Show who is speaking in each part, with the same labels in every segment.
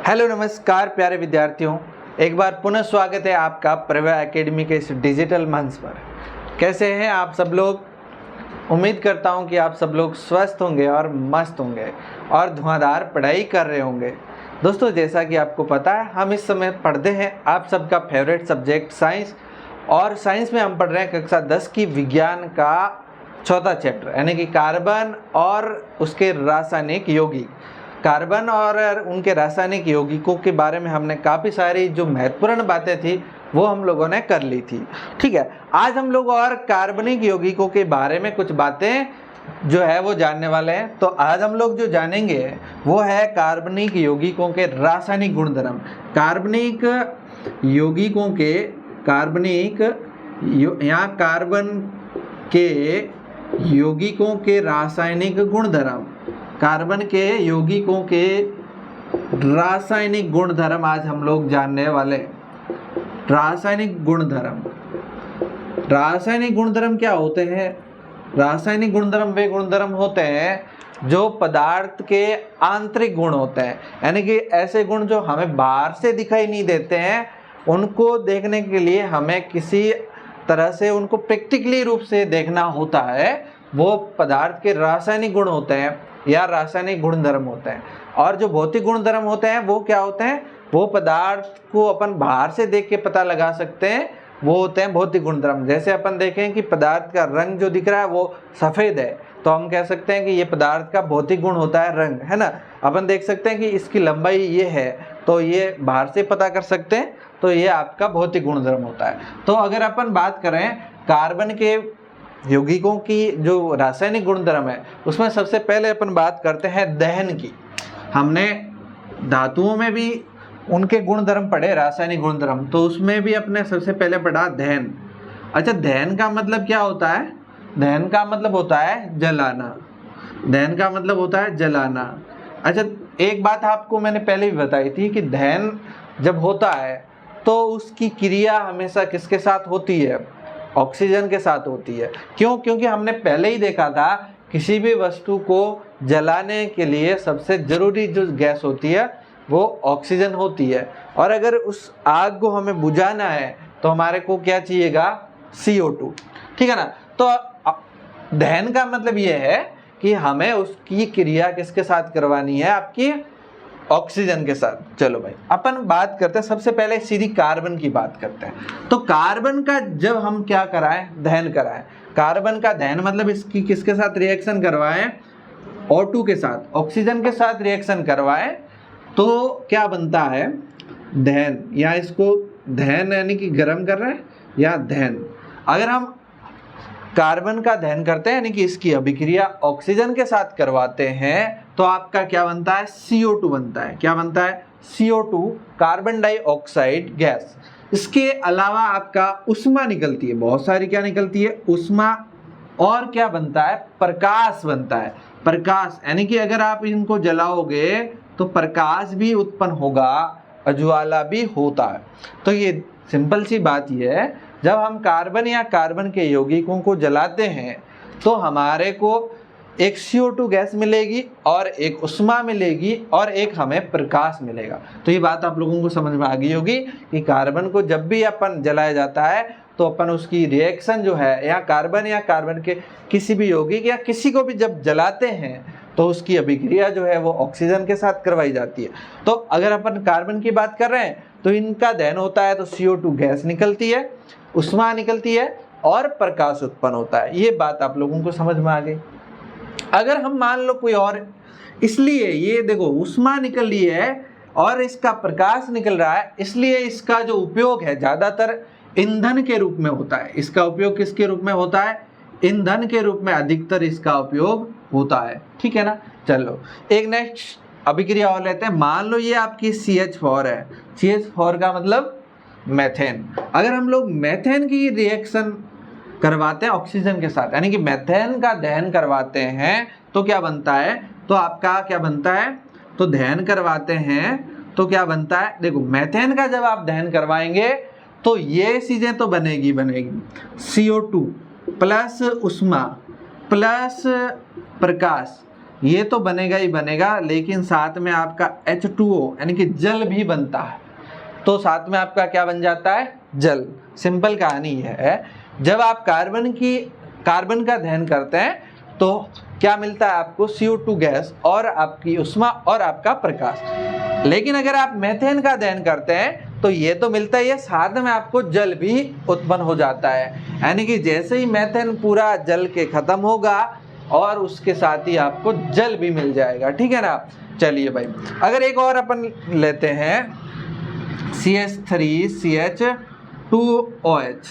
Speaker 1: Hello नमस्कार प्यारे विद्यार्थियों, एक बार पुनः स्वागत है आपका प्रभा एकेडमी के इस डिजिटल मंच पर। कैसे हैं आप सब लोग? उम्मीद करता हूं कि आप सब लोग स्वस्थ होंगे और मस्त होंगे और धुआंधार पढ़ाई कर रहे होंगे। दोस्तों, जैसा कि आपको पता है, हम इस समय पढ़ते हैं आप सबका फेवरेट सब्जेक्ट साइंस, और साइंस में हम पढ़ रहे हैं कक्षा 10 की विज्ञान का चौथा चैप्टर, यानी कि कार्बन और उसके रासायनिक यौगिक। कार्बन और उनके रासायनिक यौगिकों के बारे में हमने काफ़ी सारी जो महत्वपूर्ण बातें थी वो हम लोगों ने कर ली थी। ठीक है, आज हम लोग और कार्बनिक यौगिकों के बारे में कुछ बातें जो है वो जानने वाले हैं। तो आज हम लोग जो जानेंगे वो है कार्बनिक यौगिकों के रासायनिक गुणधर्म। कार्बनिक यौगिकों के कार्बन के यौगिकों के रासायनिक गुणधर्म। कार्बन के यौगिकों के रासायनिक गुणधर्म आज हम लोग जानने वाले। रासायनिक गुणधर्म क्या होते हैं? रासायनिक गुणधर्म वे गुणधर्म होते हैं जो पदार्थ के आंतरिक गुण होते हैं, यानी कि ऐसे गुण जो हमें बाहर से दिखाई नहीं देते हैं, उनको देखने के लिए हमें किसी तरह से उनको प्रैक्टिकली रूप से देखना होता है। वो पदार्थ के रासायनिक गुण होते हैं या रासायनिक गुणधर्म होते हैं। और जो भौतिक गुणधर्म होते हैं वो क्या होते हैं? वो पदार्थ को अपन बाहर से देख के पता लगा सकते हैं, वो होते हैं भौतिक गुणधर्म। जैसे अपन देखें कि पदार्थ का रंग जो दिख रहा है वो सफ़ेद है, तो हम कह सकते हैं कि ये पदार्थ का भौतिक गुण होता है रंग, है ना। अपन देख सकते हैं कि इसकी लंबाई ये है, तो ये बाहर से पता कर सकते हैं, तो ये आपका भौतिक गुणधर्म होता है। तो अगर अपन बात करें कार्बन के यौगिकों की जो रासायनिक गुणधर्म है, उसमें सबसे पहले अपन बात करते हैं दहन की। हमने धातुओं में भी उनके गुणधर्म पढ़े, रासायनिक गुणधर्म, तो उसमें भी अपने सबसे पहले पढ़ा दहन। अच्छा, दहन का मतलब क्या होता है? दहन का मतलब होता है जलाना। दहन का मतलब होता है जलाना। अच्छा, एक बात आपको मैंने पहले भी बताई थी कि दहन जब होता है तो उसकी क्रिया हमेशा किसके साथ होती है? ऑक्सीजन के साथ होती है। क्यों? क्योंकि हमने पहले ही देखा था किसी भी वस्तु को जलाने के लिए सबसे ज़रूरी जो गैस होती है वो ऑक्सीजन होती है। और अगर उस आग को हमें बुझाना है तो हमारे को क्या चाहिएगा? CO2। ठीक है ना। तो दहन का मतलब ये है कि हमें उसकी क्रिया किसके साथ करवानी है? आपकी ऑक्सीजन के साथ। चलो भाई, अपन बात करते हैं सबसे पहले सीधी कार्बन की बात करते हैं। तो कार्बन का जब हम क्या कराएं? दहन कराएं। कार्बन का दहन मतलब इसकी किसके साथ रिएक्शन करवाएं? O2 के साथ, ऑक्सीजन के साथ रिएक्शन करवाएं तो क्या बनता है? दहन। या इसको दहन यानी कि गर्म कर रहे हैं या दहन। अगर हम कार्बन का दहन करते हैं यानी कि इसकी अभिक्रिया ऑक्सीजन के साथ करवाते हैं तो आपका क्या बनता है? CO2 बनता है। क्या बनता है? CO2, carbon dioxide gas. इसके अलावा आपका उष्मा निकलती है, बहुत सारी क्या निकलती है? उष्मा। और क्या बनता है? प्रकाश बनता है। प्रकाश यानी कि अगर आप इनको जलाओगे तो प्रकाश भी उत्पन्न होगा, अज्वाला भी होता है। तो ये सिंपल सी बात ये है, जब हम कार्बन या कार्बन के यौगिकों को जलाते हैं तो हमारे को एक CO2 गैस मिलेगी और एक उष्मा मिलेगी और एक हमें प्रकाश मिलेगा। तो ये बात आप लोगों को समझ में आ गई होगी कि कार्बन को जब भी अपन जलाया जाता है तो अपन उसकी रिएक्शन जो है या कार्बन के किसी भी यौगिक या किसी को भी जब जलाते हैं तो उसकी अभिक्रिया जो है वो ऑक्सीजन के साथ करवाई जाती है। तो अगर अपन कार्बन की बात कर रहे हैं तो इनका दहन होता है तो CO2 गैस निकलती है, उष्मा निकलती है और प्रकाश उत्पन्न होता है। ये बात आप लोगों को समझ में आ गई। अगर हम मान लो कोई और, इसलिए ये देखो उष्मा निकल रही है और इसका प्रकाश निकल रहा है, इसलिए इसका जो उपयोग है ज़्यादातर ईंधन के रूप में होता है। इसका उपयोग किसके रूप में होता है? ईंधन के रूप में अधिकतर इसका उपयोग होता है। ठीक है ना। चलो एक नेक्स्ट अभिक्रिया और लेते हैं। मान लो ये आपकी CH4 है। CH4 का मतलब मेथेन। अगर हम लोग मेथेन की रिएक्शन करवाते हैं ऑक्सीजन के साथ, यानी कि मेथेन का दहन करवाते हैं तो क्या बनता है? तो आपका क्या बनता है? तो दहन करवाते हैं तो क्या बनता है? देखो, मेथेन का जब आप दहन करवाएंगे तो ये चीजें तो बनेगी CO2 प्लस उष्मा प्लस प्रकाश ये तो बनेगा ही बनेगा, लेकिन साथ में आपका H2O यानी कि जल भी बनता है, तो साथ में आपका क्या बन जाता है, जल। सिंपल कहानी यह है, जब आप कार्बन का दहन करते हैं तो क्या मिलता है आपको, CO2 गैस और आपकी उष्मा और आपका प्रकाश। लेकिन अगर आप मेथेन का दहन करते हैं तो ये तो मिलता ही है, साथ में आपको जल भी उत्पन्न हो जाता है, यानी कि जैसे ही मेथेन पूरा जल के खत्म होगा और उसके साथ ही आपको जल भी मिल जाएगा, ठीक है ना। चलिए भाई, अगर एक और अपन लेते हैं CH3CH2OH,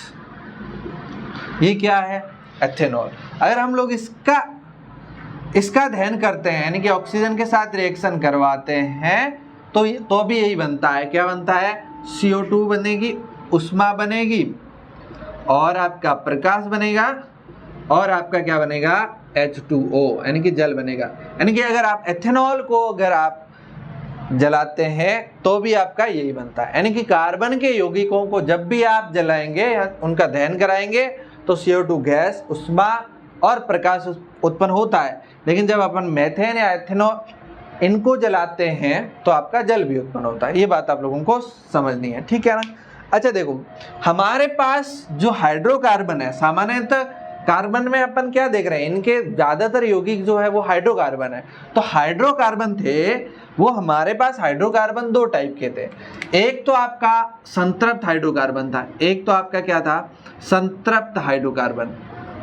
Speaker 1: ये क्या है, एथेनॉल। अगर हम लोग इसका दहन करते हैं यानी कि ऑक्सीजन के साथ रिएक्शन करवाते हैं तो भी यही बनता है, क्या बनता है, CO2 बनेगी, उष्मा बनेगी और आपका प्रकाश बनेगा और आपका क्या बनेगा, H2O यानी कि जल बनेगा। यानी कि अगर आप एथेनॉल को अगर आप जलाते हैं तो भी आपका यही बनता है, यानी कि कार्बन के यौगिकों को जब भी आप जलाएंगे या उनका दहन कराएंगे तो CO2 गैस, उष्मा और प्रकाश उत्पन्न होता है। लेकिन जब अपन मेथेन या एथेनॉल इनको जलाते हैं तो आपका जल भी उत्पन्न होता है। ये बात आप लोगों को समझनी है, ठीक है ना। अच्छा देखो, हमारे पास जो हाइड्रोकार्बन है, सामान्यतः कार्बन में अपन क्या देख रहे हैं, इनके ज्यादातर यौगिक जो है वो हाइड्रोकार्बन है। तो हाइड्रोकार्बन थे वो, हमारे पास हाइड्रोकार्बन दो टाइप के थे। एक तो आपका संतृप्त हाइड्रोकार्बन था, एक तो आपका क्या था, संतृप्त हाइड्रोकार्बन,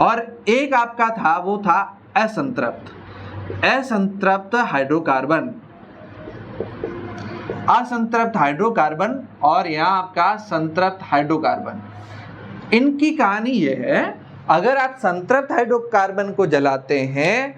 Speaker 1: और एक आपका था वो था असंतृप्त हाइड्रोकार्बन, असंतृप्त हाइड्रोकार्बन और यहाँ आपका संतृप्त हाइड्रोकार्बन। इनकी कहानी यह है, अगर आप संतृप्त हाइड्रोकार्बन को जलाते हैं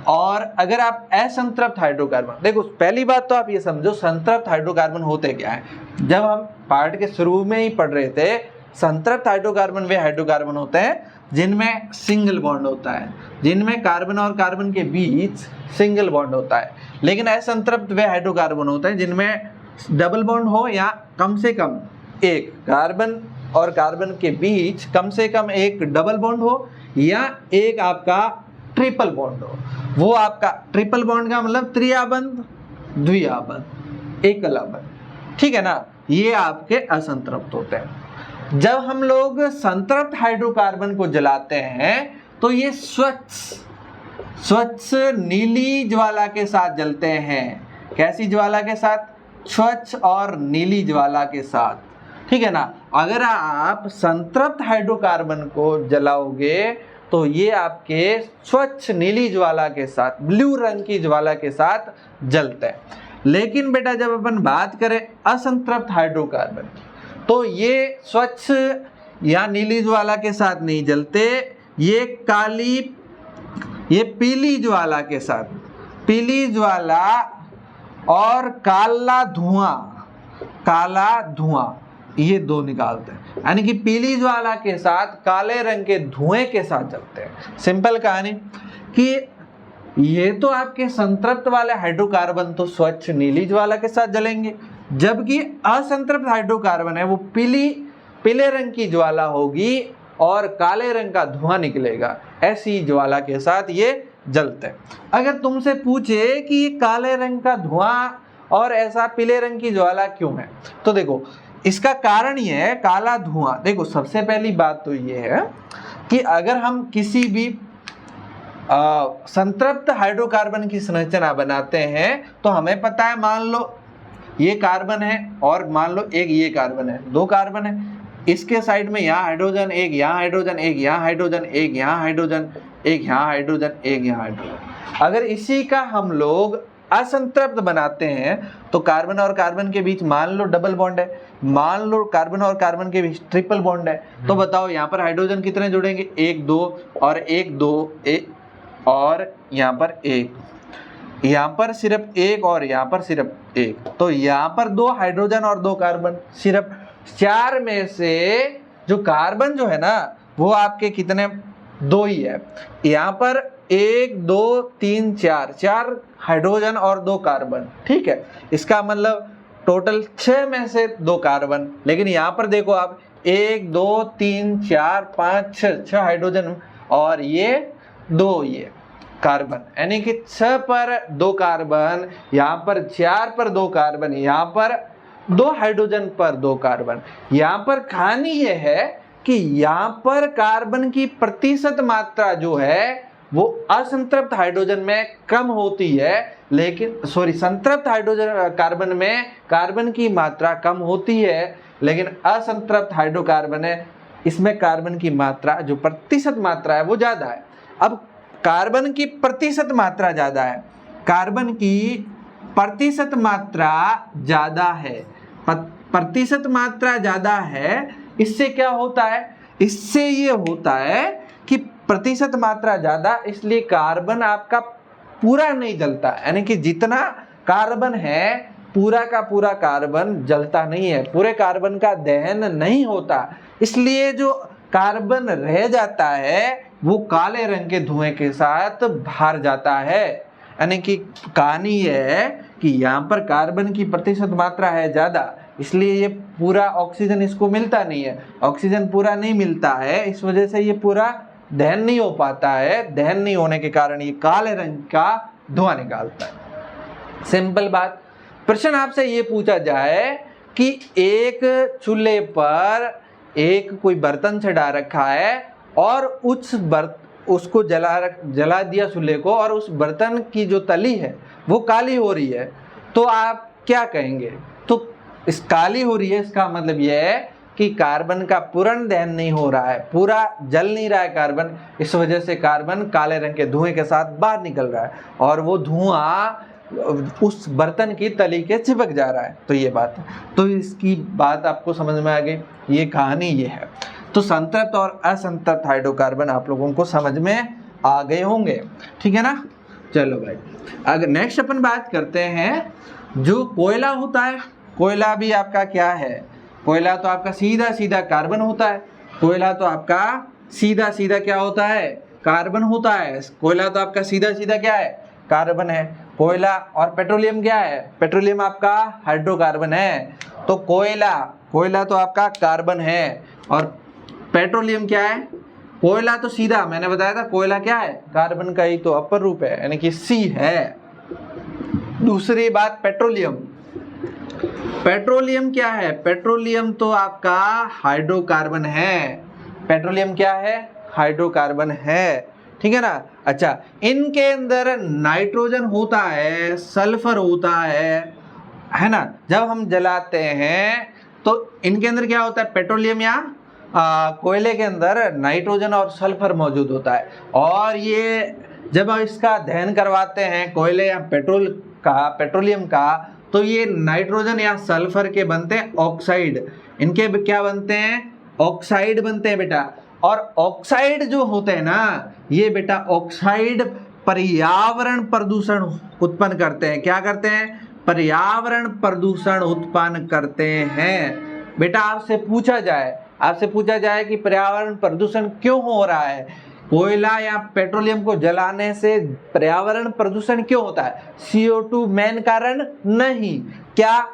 Speaker 1: और अगर आप असंतृप्त हाइड्रोकार्बन, देखो पहली बात तो आप ये समझो संतृप्त हाइड्रोकार्बन होते क्या है। जब हम पार्ट के शुरू में ही पढ़ रहे थे, संतृप्त हाइड्रोकार्बन वे हाइड्रोकार्बन होते हैं जिनमें सिंगल बॉन्ड होता है, जिनमें कार्बन और कार्बन के बीच सिंगल बॉन्ड होता है। लेकिन असंतृप्त वे हाइड्रोकार्बन होते हैं जिनमें डबल बॉन्ड हो या कम से कम एक, कार्बन और कार्बन के बीच कम से कम एक डबल बॉन्ड हो या एक आपका ट्रिपल बॉन्ड हो। वो आपका ट्रिपल बॉन्ड का मतलब त्रियाबंध, द्वियाबंध, एकल बंध, ठीक है ना। ये आपके असंतृप्त होते हैं। जब हम लोग संतृप्त हाइड्रोकार्बन को जलाते हैं तो ये स्वच्छ नीली ज्वाला के साथ जलते हैं। कैसी ज्वाला के साथ, स्वच्छ और नीली ज्वाला के साथ, ठीक है ना। अगर आप संतृप्त हाइड्रोकार्बन को जलाओगे तो ये आपके स्वच्छ नीली ज्वाला के साथ, ब्लू रंग की ज्वाला के साथ जलते हैं। लेकिन बेटा जब अपन बात करें असंतृप्त हाइड्रोकार्बन तो ये स्वच्छ या नीली ज्वाला के साथ नहीं जलते, ये पीली ज्वाला के साथ, पीली ज्वाला और काला धुआं ये दो निकालते हैं। यानी कि पीली ज्वाला के साथ काले रंग के धुएं के साथ जलते हैं। सिंपल कहानी कि ये तो आपके संतृप्त वाले हाइड्रोकार्बन तो स्वच्छ नीली ज्वाला के साथ जलेंगे, जबकि असंतृप्त हाइड्रोकार्बन है वो पीले रंग की ज्वाला होगी और काले रंग का धुआं निकलेगा। ऐसी ज्वाला के साथ ये जलते हैं। अगर तुमसे पूछे कि ये काले रंग का धुआं और ऐसा पीले रंग की ज्वाला क्यों है, तो देखो इसका कारण ये है, काला धुआं। देखो सबसे पहली बात तो ये है कि अगर हम किसी भी संतृप्त हाइड्रोकार्बन की संरचना बनाते हैं तो हमें पता है, मान लो ये कार्बन है और मान लो एक ये कार्बन है, दो कार्बन है, इसके साइड में यहाँ हाइड्रोजन, एक यहाँ हाइड्रोजन, एक यहाँ हाइड्रोजन, एक यहाँ हाइड्रोजन, एक यहाँ हाइड्रोजन, एक यहाँ हाइड्रोजन। अगर इसी का हम लोग असंतृप्त बनाते हैं तो कार्बन और कार्बन के बीच मान लो डबल बॉन्ड है, मान लो कार्बन और कार्बन के बीच ट्रिपल बॉन्ड है, तो बताओ यहाँ पर हाइड्रोजन कितने जुड़ेंगे, एक दो और एक दो, एक और यहाँ पर एक, यहाँ पर सिर्फ एक और यहाँ पर सिर्फ एक, तो यहाँ पर दो हाइड्रोजन और दो कार्बन। सिर्फ चार में से जो कार्बन जो है ना वो आपके कितने, दो ही है। यहाँ पर एक दो तीन चार हाइड्रोजन और दो कार्बन, ठीक है। इसका मतलब टोटल 6 में से 2 कार्बन। लेकिन यहाँ पर देखो आप 1 2 3 4 5 6 हाइड्रोजन और ये 2 ये, कार्बन, यानी कि 6 पर 2 कार्बन, यहाँ पर 4 पर 2 कार्बन, यहाँ पर 2 हाइड्रोजन पर 2 कार्बन। यहाँ पर कहानी ये है कि यहाँ पर कार्बन की प्रतिशत मात्रा जो है वो असंतृप्त हाइड्रोजन में कम होती है, लेकिन संतृप्त हाइड्रोजन कार्बन में कार्बन की मात्रा कम होती है, लेकिन असंतृप्त हाइड्रोकार्बन है इसमें कार्बन की मात्रा जो प्रतिशत मात्रा है वो ज्यादा है। अब कार्बन की प्रतिशत मात्रा ज्यादा है, कार्बन की प्रतिशत मात्रा ज्यादा है, प्रतिशत मात्रा ज्यादा है, इससे क्या होता है, इससे ये होता है कि प्रतिशत मात्रा ज्यादा, इसलिए कार्बन आपका पूरा नहीं जलता, यानी कि जितना कार्बन है पूरा का पूरा कार्बन जलता नहीं है, पूरे कार्बन का दहन नहीं होता, इसलिए जो कार्बन रह जाता है वो काले रंग के धुएं के साथ बाहर जाता है। यानी कि कहानी ये है कि यहाँ पर कार्बन की प्रतिशत मात्रा है ज्यादा, इसलिए ये पूरा ऑक्सीजन इसको मिलता नहीं है, ऑक्सीजन पूरा नहीं मिलता है, इस वजह से ये पूरा दहन नहीं हो पाता है, दहन नहीं होने के कारण ये काले रंग का धुआं निकालता है। सिंपल बात। प्रश्न आपसे ये पूछा जाए कि एक चूल्हे पर एक कोई बर्तन चढ़ा रखा है और उसको जला दिया चूल्हे को, और उस बर्तन की जो तली है वो काली हो रही है, तो आप क्या कहेंगे? तो इस काली हो रही है इसका मतलब यह है कि कार्बन का पूर्ण दहन नहीं हो रहा है, पूरा जल नहीं रहा है कार्बन, इस वजह से कार्बन काले रंग के धुएं के साथ बाहर निकल रहा है और वो धुआं उस बर्तन की तली के चिपक जा रहा है। तो ये बात है, तो इसकी बात आपको समझ में आ गई, ये कहानी ये है। तो संतृप्त और असंतृप्त हाइड्रोकार्बन आप लोगों को समझ में आ गए होंगे, ठीक है ना। चलो भाई, अगर नेक्स्ट अपन बात करते हैं जो कोयला होता है, कोयला भी आपका क्या है, कोयला तो आपका सीधा सीधा कार्बन होता है, कोयला तो आपका सीधा सीधा क्या होता है, कार्बन होता है, कोयला तो आपका सीधा सीधा क्या है, कार्बन है। कोयला और पेट्रोलियम क्या है, पेट्रोलियम आपका हाइड्रोकार्बन है, तो कोयला तो आपका कार्बन है, और पेट्रोलियम क्या है, कोयला तो सीधा मैंने बताया था कोयला क्या है, कार्बन का ही तो अपर रूप है, यानी कि सी है। दूसरी बात पेट्रोलियम, पेट्रोलियम क्या है, पेट्रोलियम तो आपका हाइड्रोकार्बन है, पेट्रोलियम क्या है, हाइड्रोकार्बन है, ठीक है ना। अच्छा, इनके अंदर नाइट्रोजन होता है, सल्फर होता है ना। जब हम जलाते हैं तो इनके अंदर क्या होता है, पेट्रोलियम या कोयले के अंदर नाइट्रोजन और सल्फर मौजूद होता है, और ये जब इसका दहन करवाते हैं कोयले या पेट्रोलियम का, तो ये नाइट्रोजन या सल्फर के बनते हैं ऑक्साइड, इनके क्या बनते हैं, ऑक्साइड बनते हैं बेटा। और ऑक्साइड जो होते हैं ना, ये बेटा ऑक्साइड पर्यावरण प्रदूषण उत्पन्न करते हैं, क्या करते हैं, पर्यावरण प्रदूषण उत्पन्न करते हैं। बेटा आपसे पूछा जाए कि पर्यावरण प्रदूषण क्यों हो रहा है, कोयला या पेट्रोलियम को जलाने से पर्यावरण प्रदूषण क्यों होता है, CO2 मेन कारण नहीं, क्या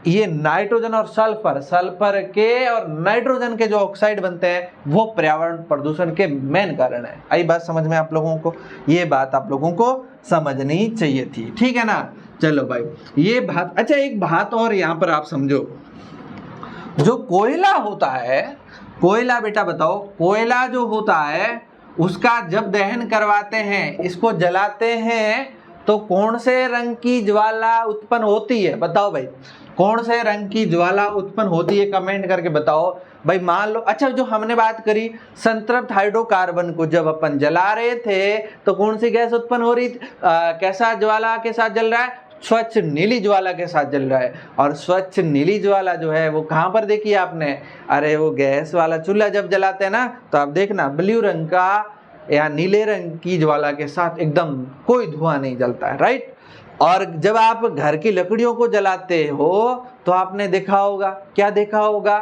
Speaker 1: ये नाइट्रोजन और सल्फर के और नाइट्रोजन के जो ऑक्साइड बनते हैं वो पर्यावरण प्रदूषण के मेन कारण है। आई बात समझ में आप लोगों को, ये बात आप लोगों को समझनी चाहिए थी, ठीक है ना। चलो भाई, ये बात। अच्छा, एक बात और यहाँ पर आप समझो, जो कोयला होता है, कोयला बेटा बताओ, कोयला जो होता है उसका जब दहन करवाते हैं, इसको जलाते हैं, तो कौन से रंग की ज्वाला उत्पन्न होती है, बताओ भाई, कौन से रंग की ज्वाला उत्पन्न होती है, कमेंट करके बताओ भाई। मान लो, अच्छा जो हमने बात करी संतृप्त हाइड्रोकार्बन को जब अपन जला रहे थे तो कौन सी गैस उत्पन्न हो रही थी, कैसा ज्वाला के साथ जल रहा है, स्वच्छ नीली ज्वाला के साथ जल रहा है। और स्वच्छ नीली ज्वाला जो है वो कहाँ पर देखी आपने, अरे वो गैस वाला चूल्हा जब जलाते हैं ना, तो आप देखना ब्लू रंग का या नीले रंग की ज्वाला के साथ एकदम कोई धुआं नहीं जलता है, राइट। और जब आप घर की लकड़ियों को जलाते हो तो आपने देखा होगा, क्या देखा होगा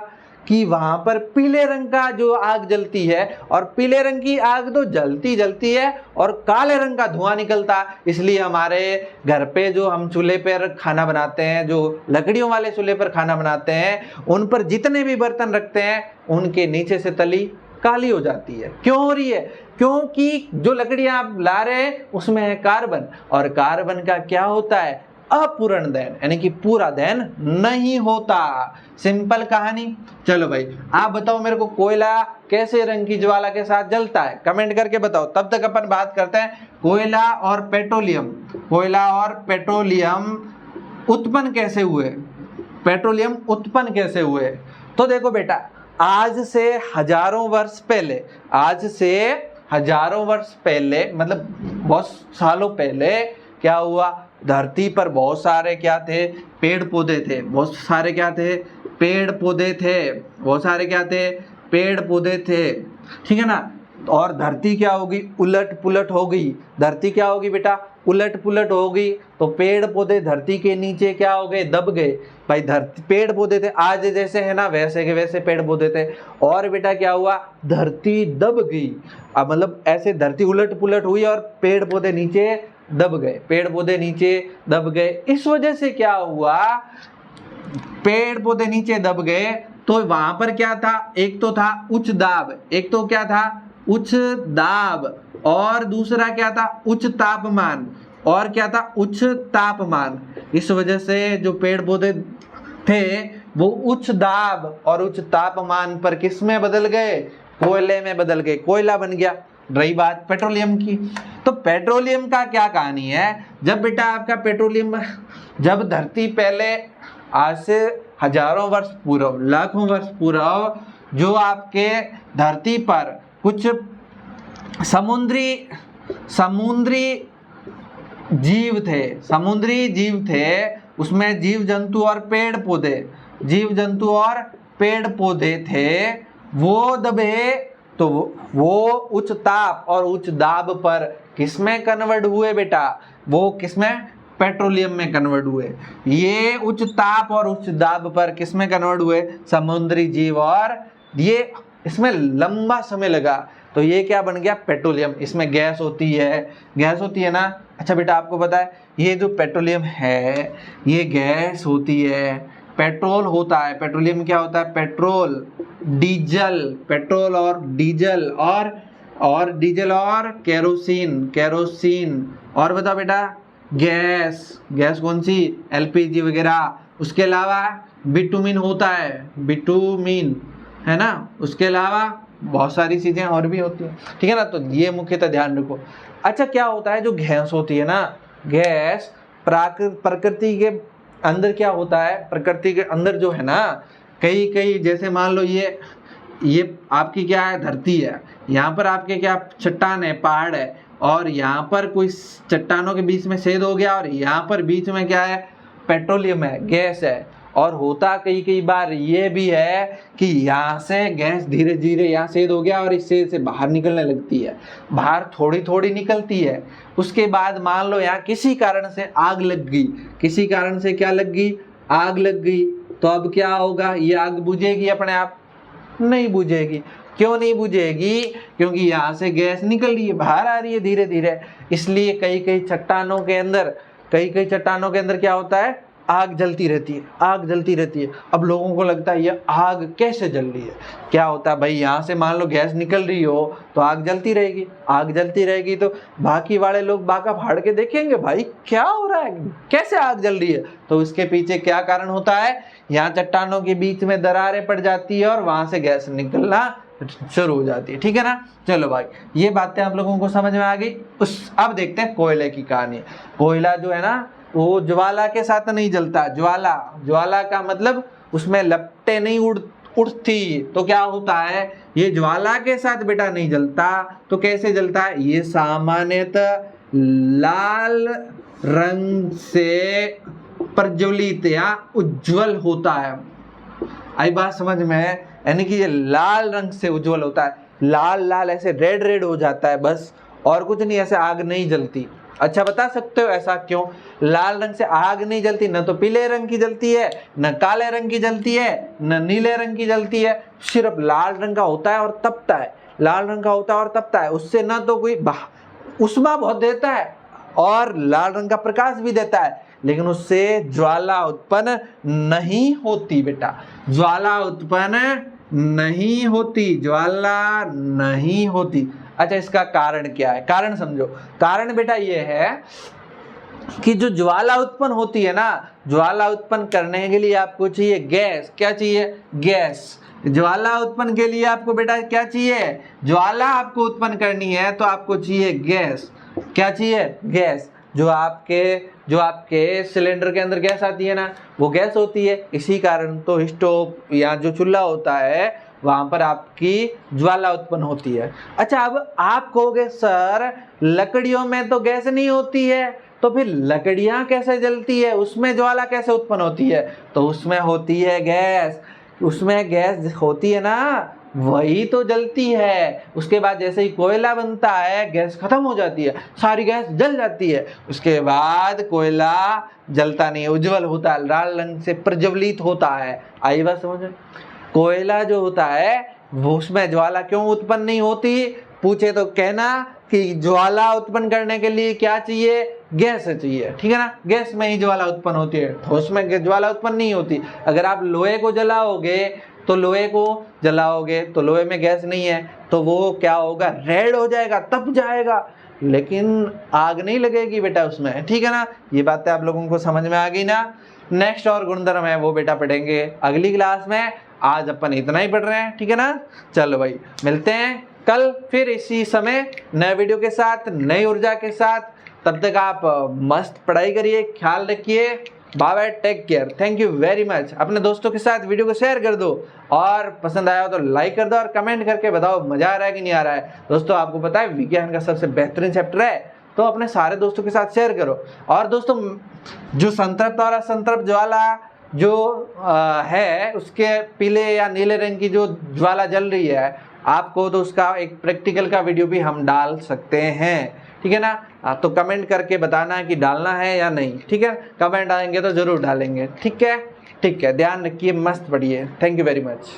Speaker 1: कि वहां पर पीले रंग का जो आग जलती है, और पीले रंग की आग तो जलती है और काले रंग का धुआं निकलता है। इसलिए हमारे घर पे जो हम चूल्हे पर खाना बनाते हैं, जो लकड़ियों वाले चूल्हे पर खाना बनाते हैं, उन पर जितने भी बर्तन रखते हैं उनके नीचे से तली काली हो जाती है। क्यों हो रही है, क्योंकि जो लकड़ियां आप ला रहे हैं उसमें है कार्बन, और कार्बन का क्या होता है, अपूर्ण दहन, यानी कि पूरा दहन नहीं होता। सिंपल कहानी। चलो भाई आप बताओ मेरे को, कोयला कैसे रंग की ज्वाला के साथ जलता है, कमेंट करके बताओ। तब तक अपन बात करते हैं कोयला और पेट्रोलियम। कोयला और पेट्रोलियम उत्पन्न कैसे हुए, पेट्रोलियम उत्पन्न कैसे हुए। तो देखो बेटा, आज से हजारों वर्ष पहले, आज से हजारों वर्ष पहले मतलब बहुत सालों पहले क्या हुआ, धरती पर बहुत सारे क्या थे, पेड़ पौधे थे, बहुत सारे क्या थे, पेड़ पौधे थे, बहुत सारे क्या थे, पेड़ पौधे थे, ठीक है ना। और धरती क्या होगी, उलट पुलट हो गई। धरती क्या होगी बेटा, उलट पुलट हो गई। तो पेड़ पौधे धरती के नीचे क्या हो गए, दब गए। भाई धरती, पेड़ पौधे थे आज जैसे है ना, वैसे के वैसे पेड़ पौधे थे, और बेटा क्या हुआ, धरती दब गई। अब मतलब ऐसे धरती उलट पुलट हुई और पेड़ पौधे नीचे दब गए, पेड़ पौधे नीचे दब गए। इस वजह से क्या हुआ, पेड़ पौधे नीचे दब गए तो वहां पर क्या था, एक तो था उच्च दाब, एक तो क्या था, उच्च दाब, और दूसरा क्या था, उच्च तापमान, और क्या था, उच्च तापमान। इस वजह से जो पेड़ पौधे थे वो उच्च दाब और उच्च तापमान पर किस में बदल गए, कोयले में बदल गए, कोयला बन गया। रही बात पेट्रोलियम की, तो पेट्रोलियम का क्या कहानी है। जब बेटा आपका पेट्रोलियम, जब धरती पहले आज से हजारों वर्ष पूर्व, लाखों वर्ष पूर्व, जो आपके धरती पर कुछ समुद्री जीव थे, समुद्री जीव थे, उसमें जीव जंतु और पेड़ पौधे, जीव जंतु और पेड़ पौधे थे, वो दबे तो वो उच्च ताप और उच्च दाब पर किसमें कन्वर्ट हुए बेटा, वो किसमें, पेट्रोलियम में कन्वर्ट हुए। ये उच्च ताप और उच्च दाब पर किसमें कन्वर्ट हुए, समुद्री जीव, और ये इसमें लंबा समय लगा तो ये क्या बन गया, पेट्रोलियम। इसमें गैस होती है, गैस होती है ना। अच्छा बेटा आपको पता है ये जो पेट्रोलियम है ये गैस होती है, पेट्रोल होता है, पेट्रोलियम क्या होता है, पेट्रोल, डीजल, पेट्रोल और डीजल, और डीजल और केरोसिन, केरोसिन, और बताओ बेटा गैस, गैस कौन सी, एलपीजी वगैरह। उसके अलावा बिटुमिन होता है, बिटुमिन है ना। उसके अलावा बहुत सारी चीजें और भी होती हैं, ठीक है ना। तो ये मुख्यतः ध्यान रखो। अच्छा क्या होता है, जो गैस होती है ना, गैस प्रकृति के अंदर क्या होता है, प्रकृति के अंदर जो है ना, कई कई जैसे मान लो ये आपकी क्या है, धरती है, यहाँ पर आपके क्या चट्टान है, पहाड़ है, और यहाँ पर कोई चट्टानों के बीच में छेद हो गया, और यहाँ पर बीच में क्या है, पेट्रोलियम है, गैस है। और होता कई कई बार ये भी है कि यहाँ से गैस धीरे धीरे यहाँ छेद हो गया और इस छेद से बाहर निकलने लगती है, बाहर थोड़ी थोड़ी निकलती है। उसके बाद मान लो यहाँ किसी कारण से आग लग गई, किसी कारण से क्या लग गई, आग लग गई, तो अब क्या होगा, ये आग बुझेगी अपने आप, नहीं बुझेगी। क्यों नहीं बुझेगी, क्योंकि यहाँ से गैस निकल रही है, बाहर आ रही है धीरे धीरे। इसलिए कई कई चट्टानों के अंदर क्या होता है, आग जलती रहती है, आग जलती रहती है। अब लोगों को लगता है ये आग कैसे जल रही है, क्या होता है भाई, यहाँ से मान लो गैस निकल रही हो तो आग जलती रहेगी, आग जलती रहेगी तो बाकी वाले लोग बाका फाड़ के देखेंगे भाई क्या हो रहा है, कैसे आग जल रही है। तो इसके पीछे क्या कारण होता है, यहाँ चट्टानों के बीच में दरारें पड़ जाती है और वहां से गैस निकलना शुरू हो जाती है, ठीक है ना। चलो भाई ये बातें आप लोगों को समझ में आ गई। अब देखते हैं कोयले की कहानी। कोयला जो है ना वो ज्वाला के साथ नहीं जलता, ज्वाला का मतलब उसमें लपटें नहीं उठती, तो क्या होता है, ये ज्वाला के साथ बेटा नहीं जलता, तो कैसे जलता है, ये सामान्यतः लाल रंग से प्रज्वलित या उज्जवल होता है। आई बात समझ में है, यानी कि ये लाल रंग से उज्जवल होता है, लाल लाल ऐसे रेड रेड हो जाता है बस, और कुछ नहीं, ऐसे आग नहीं जलती। अच्छा बता सकते हो ऐसा क्यों, लाल रंग से आग नहीं जलती, न तो पीले रंग की जलती है, न काले रंग की जलती है, न नीले रंग की जलती है, सिर्फ लाल रंग का होता है और तपता है, लाल रंग का होता है और तपता है। उससे न तो कोई उष्मा बहुत देता है और लाल रंग का प्रकाश भी देता है, लेकिन उससे ज्वाला उत्पन्न नहीं होती बेटा, ज्वाला उत्पन्न नहीं होती, ज्वाला नहीं होती। अच्छा, इसका कारण क्या है? कारण समझो। कारण बेटा ये है कि जो ज्वाला उत्पन्न होती है ना, ज्वाला उत्पन्न करने के लिए आपको चाहिए गैस। क्या चाहिए? गैस। ज्वाला उत्पन्न के लिए आपको बेटा क्या चाहिए? ज्वाला आपको उत्पन्न करनी है तो आपको चाहिए गैस। क्या चाहिए? गैस। जो आपके सिलेंडर के अंदर गैस आती है ना, वो गैस होती है। इसी कारण तो स्टोव या जो चूल्हा होता है वहां पर आपकी ज्वाला उत्पन्न होती है। अच्छा, अब आप कहोगे सर लकड़ियों में तो गैस नहीं होती है, तो फिर लकड़ियां कैसे जलती है, उसमें ज्वाला कैसे उत्पन्न होती है? तो उसमें होती है गैस। उसमें गैस होती है ना, वही तो जलती है। उसके बाद जैसे ही कोयला बनता है, गैस खत्म हो जाती है, सारी गैस जल जाती है। उसके बाद कोयला जलता नहीं है, उज्जवल होता है, लाल रंग से प्रज्वलित होता है। आई बात समझ में? कोयला जो होता है वो, उसमें ज्वाला क्यों उत्पन्न नहीं होती? पूछे तो कहना कि ज्वाला उत्पन्न करने के लिए क्या चाहिए? गैस चाहिए। ठीक है ना? गैस में ही ज्वाला उत्पन्न होती है, तो उसमें ज्वाला उत्पन्न नहीं होती। अगर आप लोहे को जलाओगे तो लोहे में गैस नहीं है, तो वो क्या होगा? रेड हो जाएगा, तप जाएगा, लेकिन आग नहीं लगेगी बेटा उसमें। ठीक है ना? ये बातें आप लोगों को समझ में आ गई ना? नेक्स्ट और गुणधर्म है वो बेटा पढ़ेंगे अगली क्लास में। आज अपन इतना ही पढ़ रहे हैं। ठीक है ना? चलो भाई, मिलते हैं कल फिर इसी समय नए वीडियो के साथ, नई ऊर्जा के साथ। तब तक आप मस्त पढ़ाई करिए, ख्याल रखिए। Bye bye, take care, thank you very much. अपने दोस्तों के साथ वीडियो को शेयर कर दो, और पसंद आया हो तो लाइक कर दो, और कमेंट करके बताओ मजा आ रहा है कि नहीं आ रहा है। दोस्तों आपको पता है विज्ञान का सबसे बेहतरीन चैप्टर है, तो अपने सारे दोस्तों के साथ शेयर करो। और दोस्तों, जो संतृप्त और असंतृप्त ज्वाला जो है, उसके पीले या नीले रंग की जो ज्वाला जल रही है आपको, तो उसका एक प्रैक्टिकल का वीडियो भी हम डाल सकते हैं। ठीक है ना? तो कमेंट करके बताना कि डालना है या नहीं। ठीक है? कमेंट आएंगे तो जरूर डालेंगे। ठीक है? ध्यान रखिए, मस्त पढ़िए। Thank you very much.